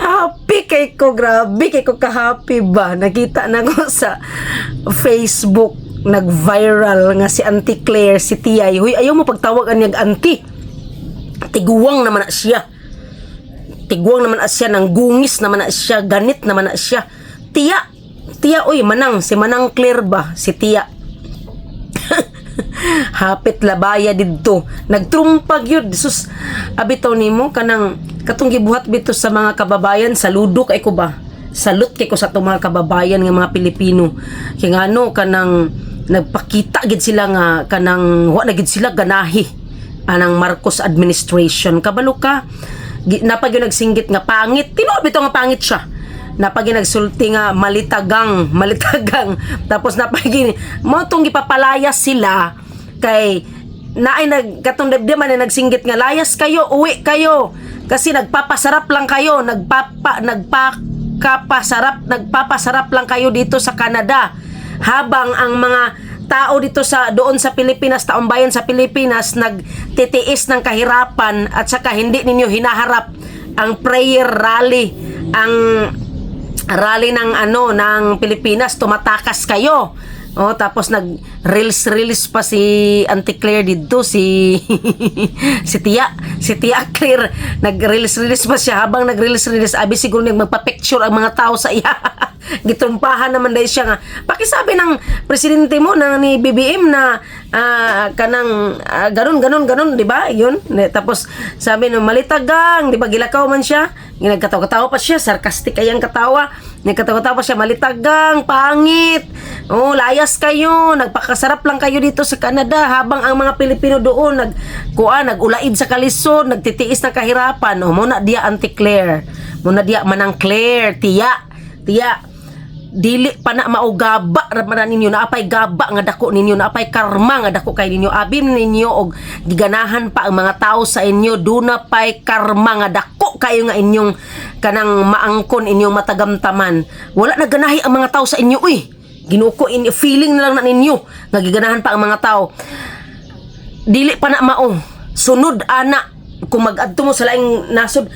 Happy kay ko, grabe kay ko ka-happy ba. Nakita na ko sa Facebook, nag-viral nga si Auntie Claire, si Tiyay. Huy, ayaw mo pagtawagan niyag auntie. Tiguwang naman na siya. Tiguwang naman na siya, nang gungis naman na siya, ganit naman na siya. Tiya, uy, Manang, si Manang Claire ba? Si Tiya. Hapit labaya didto. Nagtrumpag yun. Sus, abitaw nimo kanang katong gibuhat bito sa mga kababayan, saludo kay ko ba? Salute kay ko sa itong mga kababayan nga mga Pilipino. Kaya nga ano, kanang nagpakita gid sila nga kanang wa na gid sila ganahi anang Marcos administration. Kabalo ka, napag yung nagsinggit nga pangit. Tinuod bito nga pangit siya. Napag nagsulti nga malitagang. Tapos napag mo tong gipapalayas sila kay naay katong debdeman na nagsinggit nga layas kayo, uwi kayo kasi nagpapasarap lang kayo, nagpapasarap lang kayo dito sa Canada, habang ang mga tao dito doon sa Pilipinas, taong bayan sa Pilipinas, nagtitiis ng kahirapan at saka hindi ninyo hinaharap ang prayer rally, ang rally ng Pilipinas, tumatakas kayo. Oh, tapos nag-reels pa si Auntie Claire dito, si Tia Claire, nag-reels pa siya. Habang nag-reels, abi siguro magpa-picture ang mga tao sa iya. Gitrumpahan naman dahil siya nga. Pakisabi ng presidente mo ni BBM na kanang ganon, di ba? Yun. Tapos sabi nung malitagang, di ba, gilakaw man siya. Nagkatawa-katawa pa siya, sarcastic ayang katawa. Nagkatawa-katawa pa siya, malitagang, pangit. Oh, layas kayo, nagpakasarap lang kayo dito sa Canada, habang ang mga Pilipino doon nagulaid sa kalisod, nagtitiis ng kahirapan. Oh, muna dia Auntie Claire, muna dia Manang Claire, Tiya, dili pa na maugaba raman ninyo, naapay gaba nga dako ninyo, naapay karma nga dako kay ninyo, abim ninyo og giganahan pa ang mga tao sa inyo, duna pay karma nga dako kayo nga inyong kanang maangkon, inyong matagamtaman. Wala na ganahi ang mga tao sa inyo, uy. Ginuko inyo, feeling na lang na ninyo nga giganahan pa ang mga tao. Dili pa na mao, sunod ana. Kung mag-adto mo sa laing nasod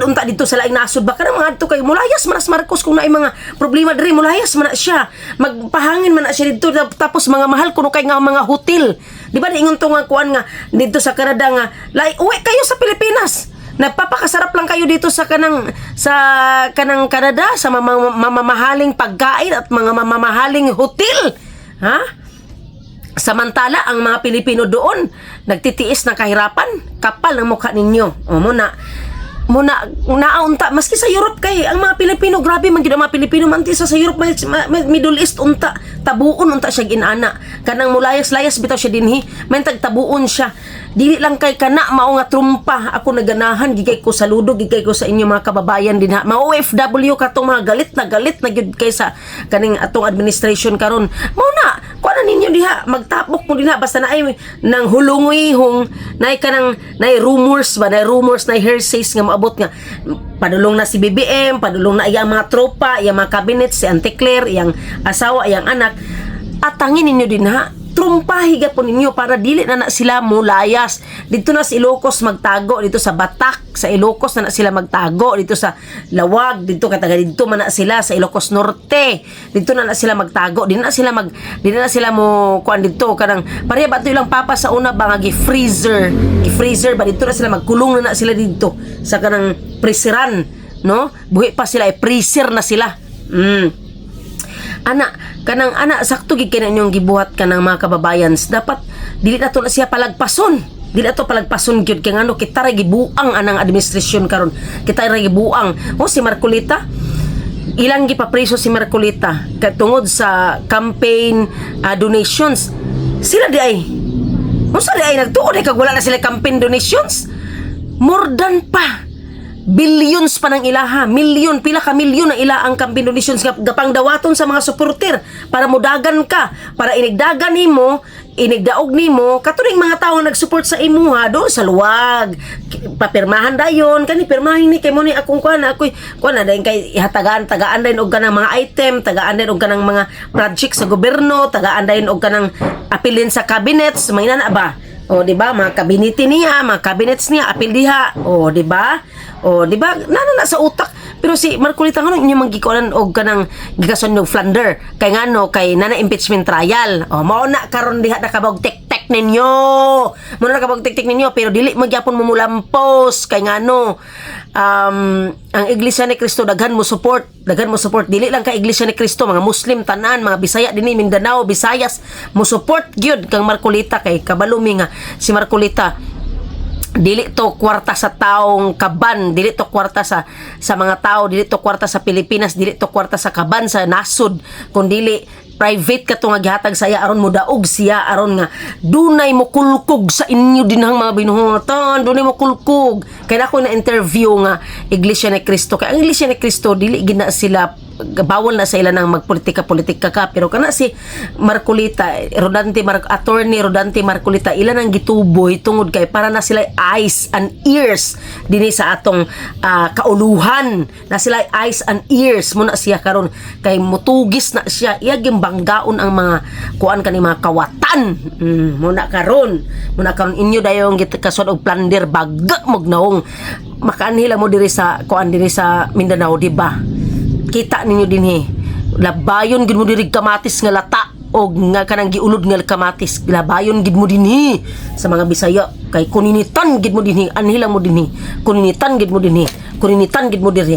unta dito sa laing nasod, baka na mga adto kay mulayas manas Marcos, kung naay mga problema diri, mulayas man na siya, magpahangin man na siya dito. Tapos mga mahal kuno kay nga mga hotel, di ba, ingon to nga kuan nga dito sa Canada nga uwi kayo sa Pilipinas, nagpapakasarap lang kayo dito sa kanang Canada, sa mamamahaling pagkain at mga mamamahaling hotel, ha? Samantala, ang mga Pilipino doon, nagtitiis ng kahirapan, kapal ng mukha ninyo. O, muna, naunta, maski sa Europe kay, ang mga Pilipino, grabe man gina mga Pilipino, manti sa Europe, Middle East, unta, tabuon, unta siya ginana. Kanang mulayas-layas, bitaw siya dinhi, may tagtabuon siya. Dili lang kay kana, mao nga trumpa, ako naganahan, gigay ko saludo, gigay ko sa inyo mga kababayan din ha. Mga OFW katong mga galit na gyud kay sa kaning atong administration karon. Mao na, kuha na ninyo diha, magtapok mo diha, basta na ay nang hulungoy-hong, nay rumors na hersays nga maabot nga padulong na si BBM, padulong na iyang mga tropa, iyang mga cabinet, si Auntie Claire, iyang asawa, iyang anak. Atangin ninyo din ha, trumpahi po ninyo para dili na sila mulayas. Dito na sa Ilocos magtago, dito sa Batak, sa Ilocos na sila magtago, dito sa Lawag, dito kataga dito man na sila sa Ilocos Norte. Dito na sila magtago, di na sila mo kuan dito kanang pareha ba ito ilang papa sa una ba nga gi-freezer ba dito na sila magkulong na sila dito sa kanang presiran, no? Buhi pa sila, freezer na sila. Ana sakto gid kay inyong gibuhat kanang mga kababayan, dapat dili na to na siya palagpason, dili ato palagpason gyud kay ngano kita ra gibuang anang administrasyon karon, kita ra gibuang. O si Marcolita, ilang gipapreso si Marcolita katungod sa campaign donations. Sila di ay unsa di ay nagtuod kag wala na sila campaign donations, more than pa billions pa ng ilaha, pila ka milyon na ila ang campaign donations gapang dawaton sa mga supporter para mudagan ka, para inigdagan nimo, inigdaog nimo katuring mga tao nagsupport sa imuha doon sa luwag. Papirmahan dayon kani, pirmahin ni kay mo ni akong kuan na dayon kay ihatagaan, tagaan dayon og kanang mga item, tagaan dayon og kanang mga project sa gobyerno, tagaan dayon og kanang apilin sa cabinets, may na ba O, di ba? Mga kabinete niya, mga cabinets niya, apil diha. O, di ba? O, di ba? Na sa utak. Pero si Marcolita nga inyo manggikuan og kanang gigason ng Flander. Kay ngano kay nana impeachment trial. O, mao na karon diha na kabog tek-tek ninyo. Mao na kabog tek-tek ninyo pero dili magyapon mo mulampos kay ngano ang Iglesia ni Cristo daghan mo support dili lang ka Iglesia ni Cristo, mga Muslim tanan, mga Bisaya dinhi Mindanao, Visayas mo support gyud kang Marcolita kay kabalumi nga si Marcolita dili to kwarta sa taong kaban, dili to kwarta sa mga tao, dili to kwarta sa Pilipinas, dili to kwarta sa kaban sa nasod, kundi private ka to nga gihatag saya aron mo daog siya aron nga dunay mo kulkog sa inyo dinhang mga binuhatan, dunay mo kulkog. Kaya ako na interview nga Iglesia ni Cristo, kay ang Iglesia ni Cristo dili gina sila bawal na sa ila ng magpolitika-politika ka, pero kana si Marcolita attorney Rodante Marcolita ila nang gituboy tungod kay para na sila eyes and ears dinhi sa atong kauluhan, na sila eyes and ears muna siya karon kay mutugis na siya iya gimbanggaon ang mga kuan kani mga kawatan muna karon inyo dayong gitasod og plunder baga mognaong makaanhila mo diri sa kuan diri sa Mindanao, di ba? Kita ninyo dinhi labayon gid mo diri kamatis nga lata o nga kanang giulod nga kamatis, labayon gid mo dinhi sa mga Bisaya kay kuninitan gid mo dinhi, anhilang mo dinhi kuninitan gid mo dinhi, kuninitan gid mo diri